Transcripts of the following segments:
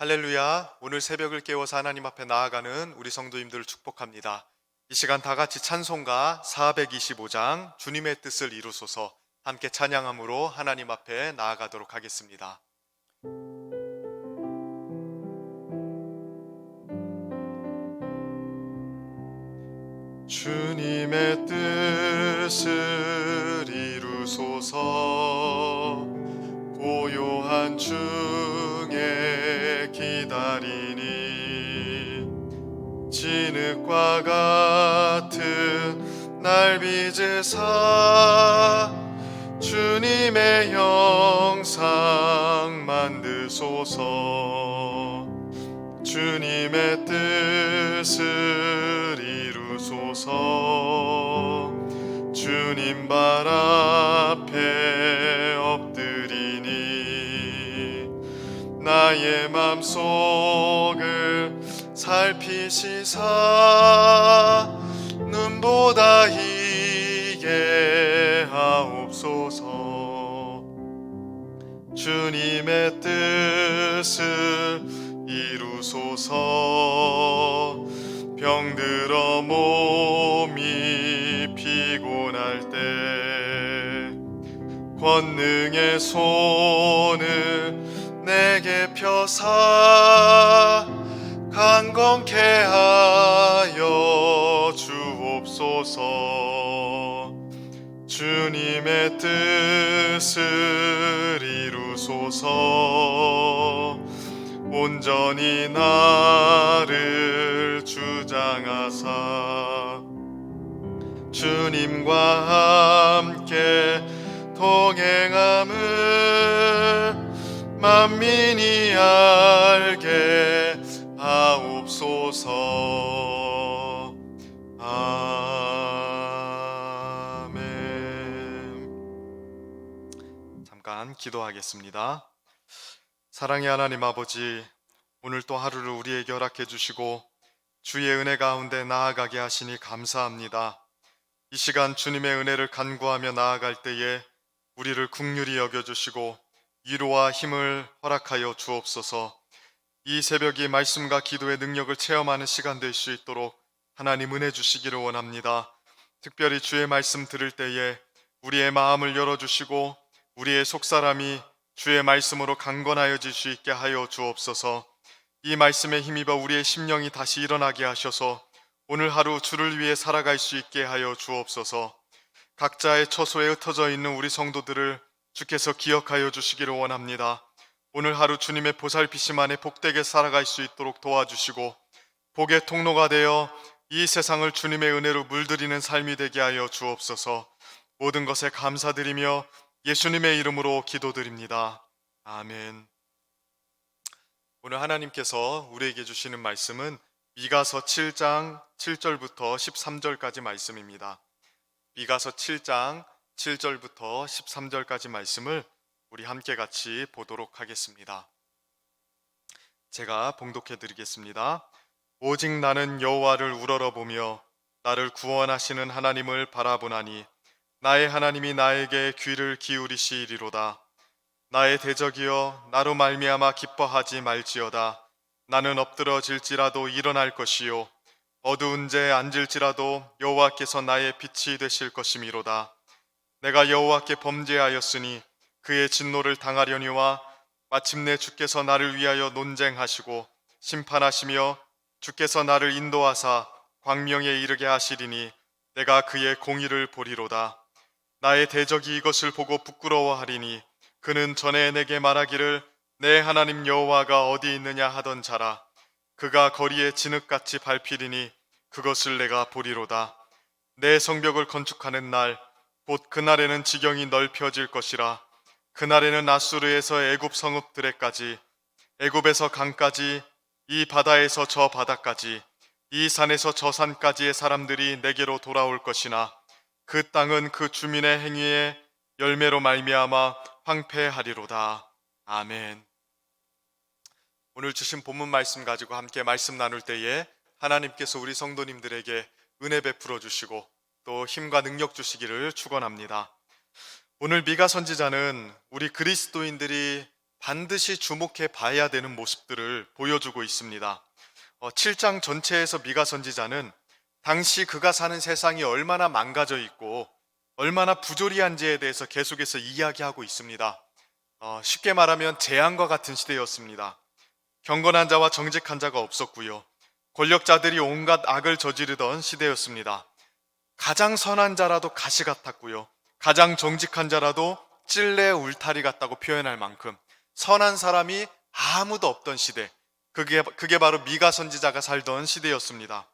할렐루야. 오늘 새벽을 깨워서 하나님 앞에 나아가는 우리 성도님들을 축복합니다. 이 시간 다 같이 찬송가 425장 주님의 뜻을 이루소서 함께 찬양함으로 하나님 앞에 나아가도록 하겠습니다. 주님의 뜻을 이루소서 고요한 중에 기다리니 진흙과 같은 날 빚으사 주님의 형상 만드소서 주님의 뜻을 이루소서 주님 발 앞에 엎드리니 나의 맘속을 살피시사 눈보다 희게 하옵소서 주님의 뜻을 이루소서 병들어 몸이 피곤할 때 권능의 손을 내게 펴사 강건케 하여 주옵소서 주님의 뜻을 이루소서 온전히 나를 주장하사 주님과 함께 동행함을 만민이 알게 하옵소서. 아멘. 잠깐 기도하겠습니다. 사랑의 하나님 아버지, 오늘 또 하루를 우리에게 허락해 주시고 주의 은혜 가운데 나아가게 하시니 감사합니다. 이 시간 주님의 은혜를 간구하며 나아갈 때에 우리를 긍휼히 여겨주시고 위로와 힘을 허락하여 주옵소서. 이 새벽이 말씀과 기도의 능력을 체험하는 시간 될 수 있도록 하나님 은혜 주시기를 원합니다. 특별히 주의 말씀 들을 때에 우리의 마음을 열어주시고 우리의 속사람이 주의 말씀으로 강건하여질 수 있게 하여 주옵소서. 이 말씀에 힘입어 우리의 심령이 다시 일어나게 하셔서 오늘 하루 주를 위해 살아갈 수 있게 하여 주옵소서. 각자의 처소에 흩어져 있는 우리 성도들을 주께서 기억하여 주시기를 원합니다. 오늘 하루 주님의 보살피심 안에 복되게 살아갈 수 있도록 도와주시고 복의 통로가 되어 이 세상을 주님의 은혜로 물들이는 삶이 되게 하여 주옵소서. 모든 것에 감사드리며 예수님의 이름으로 기도드립니다. 아멘. 오늘 하나님께서 우리에게 주시는 말씀은 미가서 7장 7절부터 13절까지 말씀입니다. 미가서 7장 7절부터 13절까지 말씀을 우리 함께 같이 보도록 하겠습니다. 제가 봉독해 드리겠습니다. 오직 나는 여호와를 우러러보며 나를 구원하시는 하나님을 바라보나니 나의 하나님이 나에게 귀를 기울이시리로다. 나의 대적이여 나로 말미암아 기뻐하지 말지어다. 나는 엎드러질지라도 일어날 것이요 어두운 데 앉을지라도 여호와께서 나의 빛이 되실 것이미로다. 내가 여호와께 범죄하였으니 그의 진노를 당하려니와 마침내 주께서 나를 위하여 논쟁하시고 심판하시며 주께서 나를 인도하사 광명에 이르게 하시리니 내가 그의 공의를 보리로다. 나의 대적이 이것을 보고 부끄러워하리니 그는 전에 내게 말하기를 내 하나님 여호와가 어디 있느냐 하던 자라. 그가 거리에 진흙같이 밟히리니 그것을 내가 보리로다. 내 성벽을 건축하는 날 곧 그날에는 지경이 넓혀질 것이라. 그날에는 아수르에서 애굽 성읍들에까지 애굽에서 강까지 이 바다에서 저 바다까지 이 산에서 저 산까지의 사람들이 내게로 돌아올 것이나 그 땅은 그 주민의 행위의 열매로 말미암아 황폐하리로다. 아멘. 오늘 주신 본문 말씀 가지고 함께 말씀 나눌 때에 하나님께서 우리 성도님들에게 은혜 베풀어 주시고 또 힘과 능력 주시기를 축원합니다. 오늘 미가 선지자는 우리 그리스도인들이 반드시 주목해 봐야 되는 모습들을 보여주고 있습니다. 7장 전체에서 미가 선지자는 당시 그가 사는 세상이 얼마나 망가져 있고 얼마나 부조리한지에 대해서 계속해서 이야기하고 있습니다. 쉽게 말하면 재앙과 같은 시대였습니다. 경건한 자와 정직한 자가 없었고요. 권력자들이 온갖 악을 저지르던 시대였습니다. 가장 선한 자라도 가시 같았고요. 가장 정직한 자라도 찔레 울타리 같다고 표현할 만큼 선한 사람이 아무도 없던 시대, 그게 바로 미가 선지자가 살던 시대였습니다.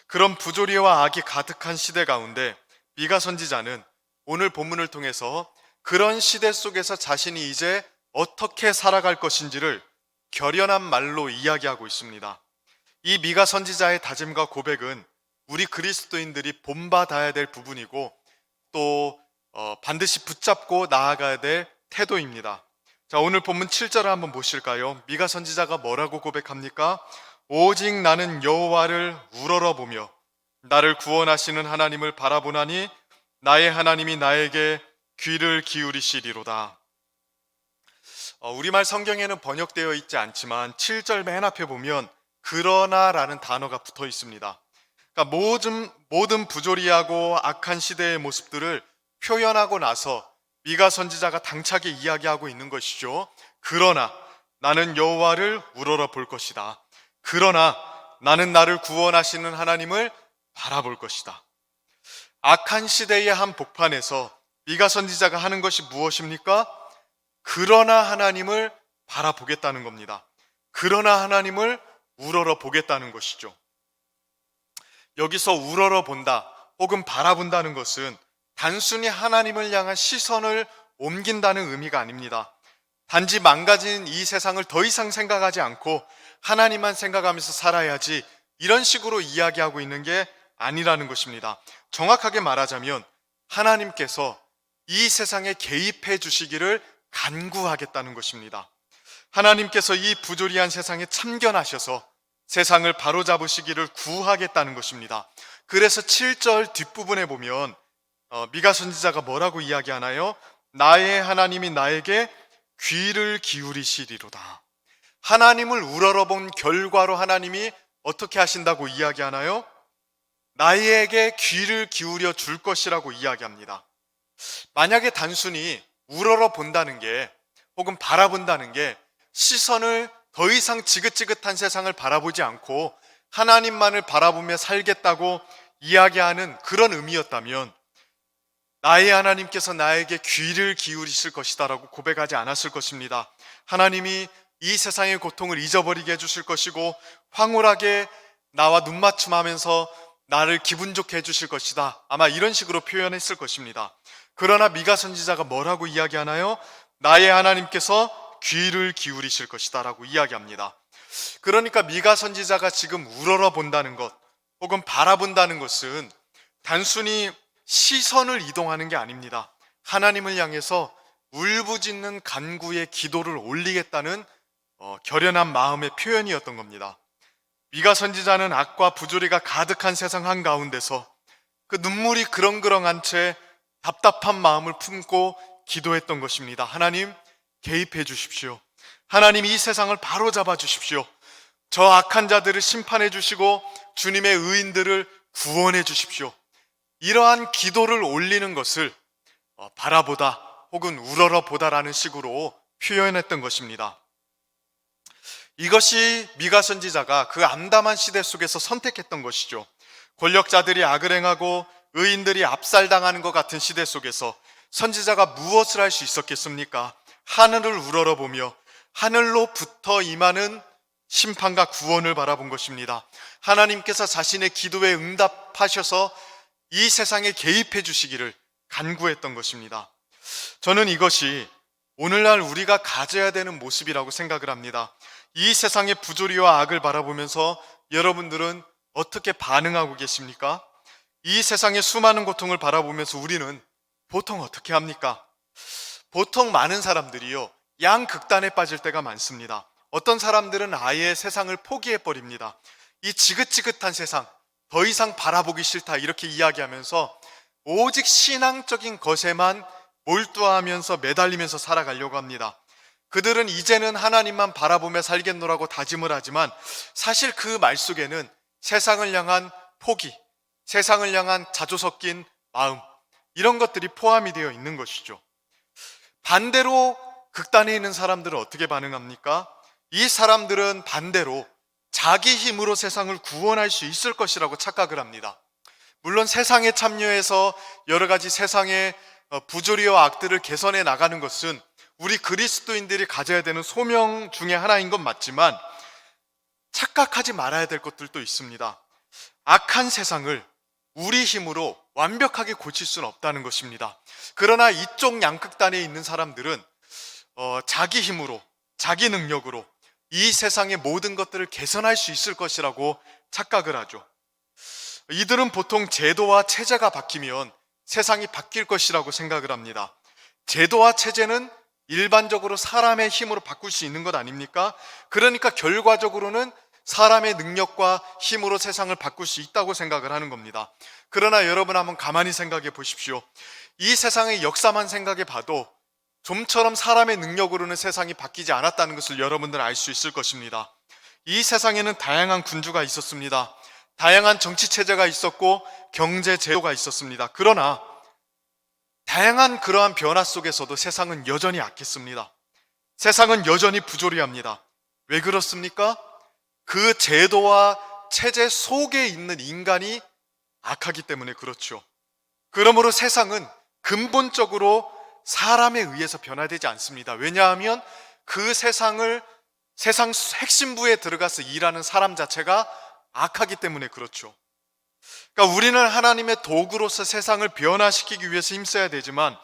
그런 부조리와 악이 가득한 시대 가운데 미가 선지자는 오늘 본문을 통해서 그런 시대 속에서 자신이 이제 어떻게 살아갈 것인지를 결연한 말로 이야기하고 있습니다. 이 미가 선지자의 다짐과 고백은 우리 그리스도인들이 본받아야 될 부분이고 또 반드시 붙잡고 나아가야 될 태도입니다. 자, 오늘 본문 7절을 한번 보실까요? 미가 선지자가 뭐라고 고백합니까? 오직 나는 여호와를 우러러보며 나를 구원하시는 하나님을 바라보나니 나의 하나님이 나에게 귀를 기울이시리로다. 우리말 성경에는 번역되어 있지 않지만 7절 맨 앞에 보면 그러나라는 단어가 붙어 있습니다. 그러니까 모든 부조리하고 악한 시대의 모습들을 표현하고 나서 미가 선지자가 당차게 이야기하고 있는 것이죠. 그러나 나는 여호와를 우러러 볼 것이다. 그러나 나는 나를 구원하시는 하나님을 바라볼 것이다. 악한 시대의 한 복판에서 미가 선지자가 하는 것이 무엇입니까? 그러나 하나님을 바라보겠다는 겁니다. 그러나 하나님을 우러러 보겠다는 것이죠. 여기서 우러러 본다 혹은 바라본다는 것은 단순히 하나님을 향한 시선을 옮긴다는 의미가 아닙니다. 단지 망가진 이 세상을 더 이상 생각하지 않고 하나님만 생각하면서 살아야지, 이런 식으로 이야기하고 있는 게 아니라는 것입니다. 정확하게 말하자면 하나님께서 이 세상에 개입해 주시기를 간구하겠다는 것입니다. 하나님께서 이 부조리한 세상에 참견하셔서 세상을 바로잡으시기를 구하겠다는 것입니다. 그래서 7절 뒷부분에 보면 미가 선지자가 뭐라고 이야기하나요? 나의 하나님이 나에게 귀를 기울이시리로다. 하나님을 우러러본 결과로 하나님이 어떻게 하신다고 이야기하나요? 나에게 귀를 기울여 줄 것이라고 이야기합니다. 만약에 단순히 우러러 본다는 게 혹은 바라본다는 게 시선을 더 이상 지긋지긋한 세상을 바라보지 않고 하나님만을 바라보며 살겠다고 이야기하는 그런 의미였다면 나의 하나님께서 나에게 귀를 기울이실 것이다 라고 고백하지 않았을 것입니다. 하나님이 이 세상의 고통을 잊어버리게 해주실 것이고 황홀하게 나와 눈맞춤하면서 나를 기분 좋게 해주실 것이다, 아마 이런 식으로 표현했을 것입니다. 그러나 미가 선지자가 뭐라고 이야기하나요? 나의 하나님께서 귀를 기울이실 것이다 라고 이야기합니다. 그러니까 미가 선지자가 지금 우러러 본다는 것 혹은 바라본다는 것은 단순히 시선을 이동하는 게 아닙니다. 하나님을 향해서 울부짖는 간구의 기도를 올리겠다는 결연한 마음의 표현이었던 겁니다. 미가 선지자는 악과 부조리가 가득한 세상 한가운데서 그 눈물이 그렁그렁한 채 답답한 마음을 품고 기도했던 것입니다. 하나님, 개입해 주십시오. 하나님, 이 세상을 바로잡아 주십시오. 저 악한 자들을 심판해 주시고 주님의 의인들을 구원해 주십시오. 이러한 기도를 올리는 것을 바라보다 혹은 우러러 보다라는 식으로 표현했던 것입니다. 이것이 미가 선지자가 그 암담한 시대 속에서 선택했던 것이죠. 권력자들이 악을 행하고 의인들이 압살당하는 것 같은 시대 속에서 선지자가 무엇을 할 수 있었겠습니까? 하늘을 우러러보며 하늘로부터 임하는 심판과 구원을 바라본 것입니다. 하나님께서 자신의 기도에 응답하셔서 이 세상에 개입해 주시기를 간구했던 것입니다. 저는 이것이 오늘날 우리가 가져야 되는 모습이라고 생각을 합니다. 이 세상의 부조리와 악을 바라보면서 여러분들은 어떻게 반응하고 계십니까? 이 세상의 수많은 고통을 바라보면서 우리는 보통 어떻게 합니까? 보통 많은 사람들이요, 양극단에 빠질 때가 많습니다. 어떤 사람들은 아예 세상을 포기해버립니다. 이 지긋지긋한 세상 더 이상 바라보기 싫다 이렇게 이야기하면서 오직 신앙적인 것에만 몰두하면서 매달리면서 살아가려고 합니다. 그들은 이제는 하나님만 바라보며 살겠노라고 다짐을 하지만 사실 그 말 속에는 세상을 향한 포기, 세상을 향한 자조 섞인 마음, 이런 것들이 포함이 되어 있는 것이죠. 반대로 극단에 있는 사람들은 어떻게 반응합니까? 이 사람들은 반대로 자기 힘으로 세상을 구원할 수 있을 것이라고 착각을 합니다. 물론 세상에 참여해서 여러 가지 세상의 부조리와 악들을 개선해 나가는 것은 우리 그리스도인들이 가져야 되는 소명 중에 하나인 건 맞지만 착각하지 말아야 될 것들도 있습니다. 악한 세상을 우리 힘으로 완벽하게 고칠 수는 없다는 것입니다. 그러나 이쪽 양극단에 있는 사람들은 자기 힘으로, 자기 능력으로 이 세상의 모든 것들을 개선할 수 있을 것이라고 착각을 하죠. 이들은 보통 제도와 체제가 바뀌면 세상이 바뀔 것이라고 생각을 합니다. 제도와 체제는 일반적으로 사람의 힘으로 바꿀 수 있는 것 아닙니까? 그러니까 결과적으로는 사람의 능력과 힘으로 세상을 바꿀 수 있다고 생각을 하는 겁니다. 그러나 여러분 한번 가만히 생각해 보십시오. 이 세상의 역사만 생각해 봐도 좀처럼 사람의 능력으로는 세상이 바뀌지 않았다는 것을 여러분들은 알 수 있을 것입니다. 이 세상에는 다양한 군주가 있었습니다. 다양한 정치 체제가 있었고 경제 제도가 있었습니다. 그러나 다양한 그러한 변화 속에서도 세상은 여전히 악했습니다. 세상은 여전히 부조리합니다. 왜 그렇습니까? 그 제도와 체제 속에 있는 인간이 악하기 때문에 그렇죠. 그러므로 세상은 근본적으로 사람에 의해서 변화되지 않습니다. 왜냐하면 그 세상 핵심부에 들어가서 일하는 사람 자체가 악하기 때문에 그렇죠. 그러니까 우리는 하나님의 도구로서 세상을 변화시키기 위해서 힘써야 되지만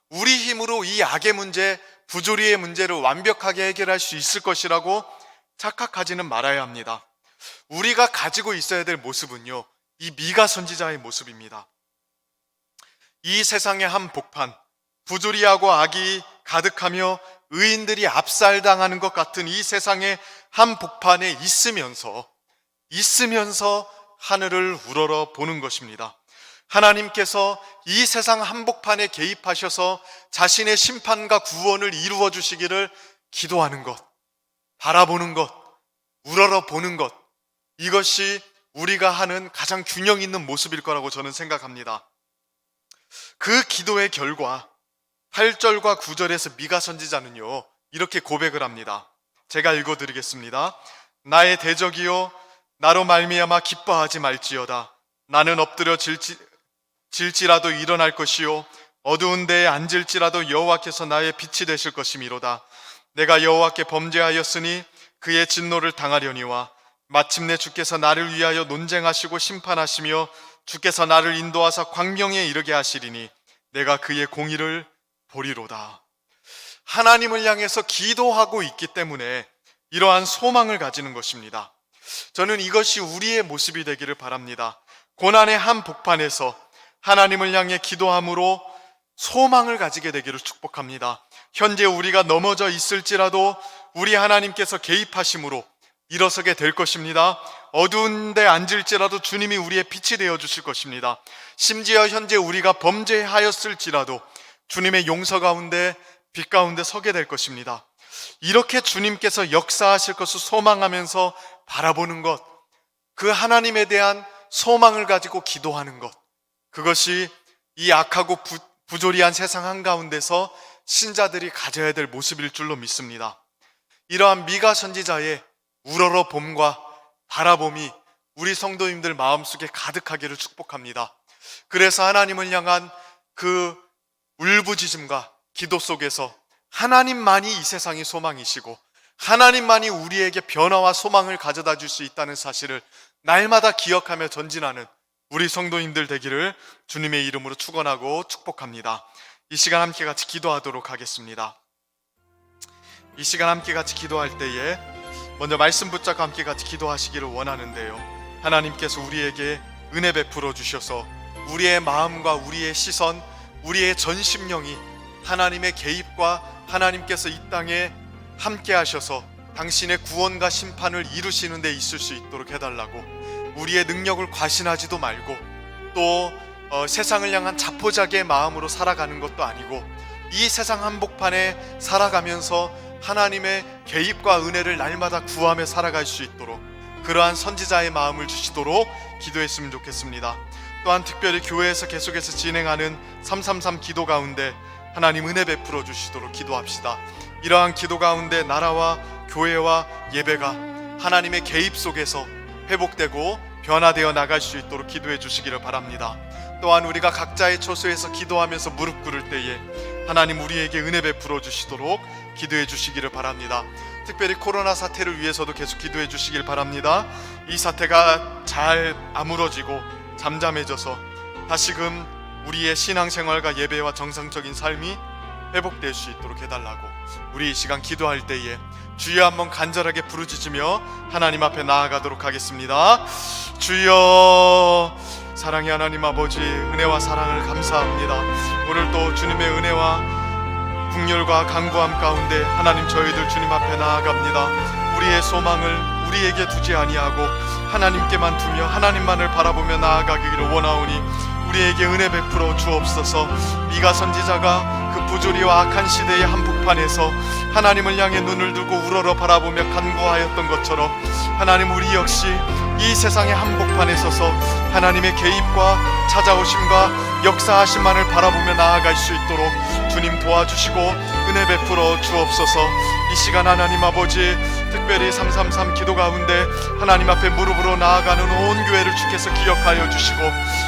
우리 힘으로 이 악의 문제, 부조리의 문제를 완벽하게 해결할 수 있을 것이라고 착각하지는 말아야 합니다. 우리가 가지고 있어야 될 모습은요, 이 미가 선지자의 모습입니다. 이 세상의 한복판, 부조리하고 악이 가득하며 의인들이 압살당하는 것 같은 이 세상의 한복판에 있으면서 하늘을 우러러 보는 것입니다. 하나님께서 이 세상 한복판에 개입하셔서 자신의 심판과 구원을 이루어 주시기를 기도하는 것, 바라보는 것, 우러러 보는 것, 이것이 우리가 하는 가장 균형 있는 모습일 거라고 저는 생각합니다. 그 기도의 결과 8절과 9절에서 미가 선지자는요, 이렇게 고백을 합니다. 제가 읽어드리겠습니다. 나의 대적이요 나로 말미암아 기뻐하지 말지어다. 나는 엎드려 질지라도 일어날 것이요 어두운 데에 앉을지라도 여호와께서 나의 빛이 되실 것이미로다. 내가 여호와께 범죄하였으니 그의 진노를 당하려니와 마침내 주께서 나를 위하여 논쟁하시고 심판하시며 주께서 나를 인도하사 광명에 이르게 하시리니 내가 그의 공의를 보리로다. 하나님을 향해서 기도하고 있기 때문에 이러한 소망을 가지는 것입니다. 저는 이것이 우리의 모습이 되기를 바랍니다. 고난의 한복판에서 하나님을 향해 기도함으로 소망을 가지게 되기를 축복합니다. 현재 우리가 넘어져 있을지라도 우리 하나님께서 개입하심으로 일어서게 될 것입니다. 어두운 데 앉을지라도 주님이 우리의 빛이 되어 주실 것입니다. 심지어 현재 우리가 범죄하였을지라도 주님의 용서 가운데 빛 가운데 서게 될 것입니다. 이렇게 주님께서 역사하실 것을 소망하면서 바라보는 것, 그 하나님에 대한 소망을 가지고 기도하는 것, 그것이 이 악하고 부조리한 세상 한가운데서 신자들이 가져야 될 모습일 줄로 믿습니다. 이러한 미가 선지자의 우러러 봄과 바라봄이 우리 성도님들 마음속에 가득하기를 축복합니다. 그래서 하나님을 향한 그 울부짖음과 기도 속에서 하나님만이 이 세상의 소망이시고 하나님만이 우리에게 변화와 소망을 가져다 줄 수 있다는 사실을 날마다 기억하며 전진하는 우리 성도님들 되기를 주님의 이름으로 축원하고 축복합니다. 이 시간 함께 같이 기도하도록 하겠습니다. 이 시간 함께 같이 기도할 때에 먼저 말씀 붙잡고 함께 같이 기도하시기를 원하는데요, 하나님께서 우리에게 은혜 베풀어 주셔서 우리의 마음과 우리의 시선, 우리의 전심령이 하나님의 개입과 하나님께서 이 땅에 함께 하셔서 당신의 구원과 심판을 이루시는 데 있을 수 있도록 해달라고, 우리의 능력을 과신하지도 말고 또 세상을 향한 자포자기의 마음으로 살아가는 것도 아니고 이 세상 한복판에 살아가면서 하나님의 개입과 은혜를 날마다 구하며 살아갈 수 있도록 그러한 선지자의 마음을 주시도록 기도했으면 좋겠습니다. 또한 특별히 교회에서 계속해서 진행하는 333 기도 가운데 하나님 은혜 베풀어 주시도록 기도합시다. 이러한 기도 가운데 나라와 교회와 예배가 하나님의 개입 속에서 회복되고 변화되어 나갈 수 있도록 기도해 주시기를 바랍니다. 또한 우리가 각자의 처소에서 기도하면서 무릎 꿇을 때에 하나님 우리에게 은혜 베풀어 주시도록 기도해 주시기를 바랍니다. 특별히 코로나 사태를 위해서도 계속 기도해 주시길 바랍니다. 이 사태가 잘 아물어지고 잠잠해져서 다시금 우리의 신앙생활과 예배와 정상적인 삶이 회복될 수 있도록 해달라고 우리 이 시간 기도할 때에 주여 한번 간절하게 부르짖으며 하나님 앞에 나아가도록 하겠습니다. 주여, 사랑의 하나님 아버지, 은혜와 사랑을 감사합니다. 오늘 또 주님의 은혜와 긍휼과 강구함 가운데 하나님 저희들 주님 앞에 나아갑니다. 우리의 소망을 우리에게 두지 아니하고 하나님께만 두며 하나님만을 바라보며 나아가기를 원하오니 우리에게 은혜 베풀어 주옵소서. 미가 선지자가 그 부조리와 악한 시대의 한복판에서 하나님을 향해 눈을 들고 우러러 바라보며 간구하였던 것처럼 하나님 우리 역시 이 세상의 한복판에 서서 하나님의 개입과 찾아오심과 역사하심만을 바라보며 나아갈 수 있도록 주님 도와주시고 은혜 베풀어 주옵소서. 이 시간 하나님 아버지, 특별히 333 기도 가운데 하나님 앞에 무릎으로 나아가는 온 교회를 주께서 기억하여 주시고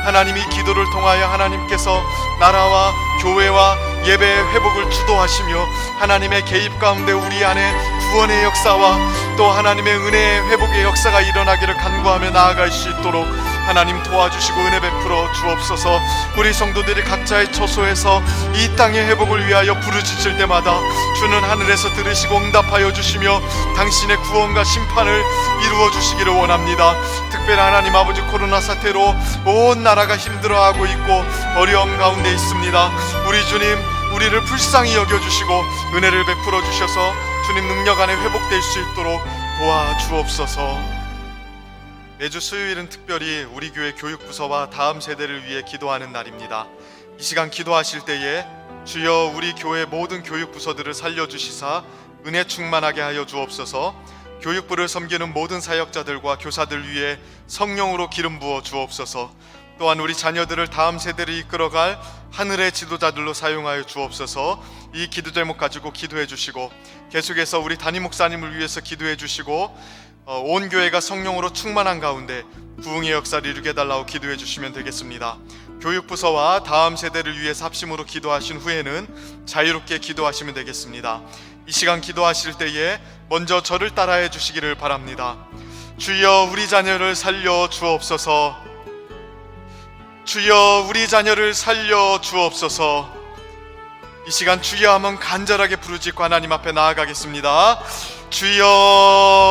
하나님 이 기도를 통하여 하나님께서 나라와 교회와 예배의 회복을 주도하시며 하나님의 개입 가운데 우리 안에 구원의 역사와 또 하나님의 은혜의 회복의 역사가 일어나기를 간구하며 나아갈 수 있도록 하나님 도와주시고 은혜 베풀어 주옵소서. 우리 성도들이 각자의 처소에서 이 땅의 회복을 위하여 부르짖을 때마다 주는 하늘에서 들으시고 응답하여 주시며 당신의 구원과 심판을 이루어 주시기를 원합니다. 특별히 하나님 아버지, 코로나 사태로 온 나라가 힘들어하고 있고 어려움 가운데 있습니다. 우리 주님, 우리를 불쌍히 여겨주시고 은혜를 베풀어 주셔서 주님 능력 안에 회복될 수 있도록 도와주옵소서. 매주 수요일은 특별히 우리 교회 교육부서와 다음 세대를 위해 기도하는 날입니다. 이 시간 기도하실 때에 주여 우리 교회 모든 교육부서들을 살려주시사 은혜 충만하게 하여 주옵소서. 교육부를 섬기는 모든 사역자들과 교사들 위해 성령으로 기름 부어 주옵소서. 또한 우리 자녀들을 다음 세대를 이끌어갈 하늘의 지도자들로 사용하여 주옵소서. 이 기도 제목 가지고 기도해 주시고 계속해서 우리 담임 목사님을 위해서 기도해 주시고 온 교회가 성령으로 충만한 가운데 부흥의 역사를 이루게 달라고 기도해 주시면 되겠습니다. 교육부서와 다음 세대를 위해서 합심으로 기도하신 후에는 자유롭게 기도하시면 되겠습니다. 이 시간 기도하실 때에 먼저 저를 따라해 주시기를 바랍니다. 주여 우리 자녀를 살려 주옵소서. 주여 우리 자녀를 살려 주옵소서. 이 시간 주여 한번 간절하게 부르짖고 하나님 앞에 나아가겠습니다. 주여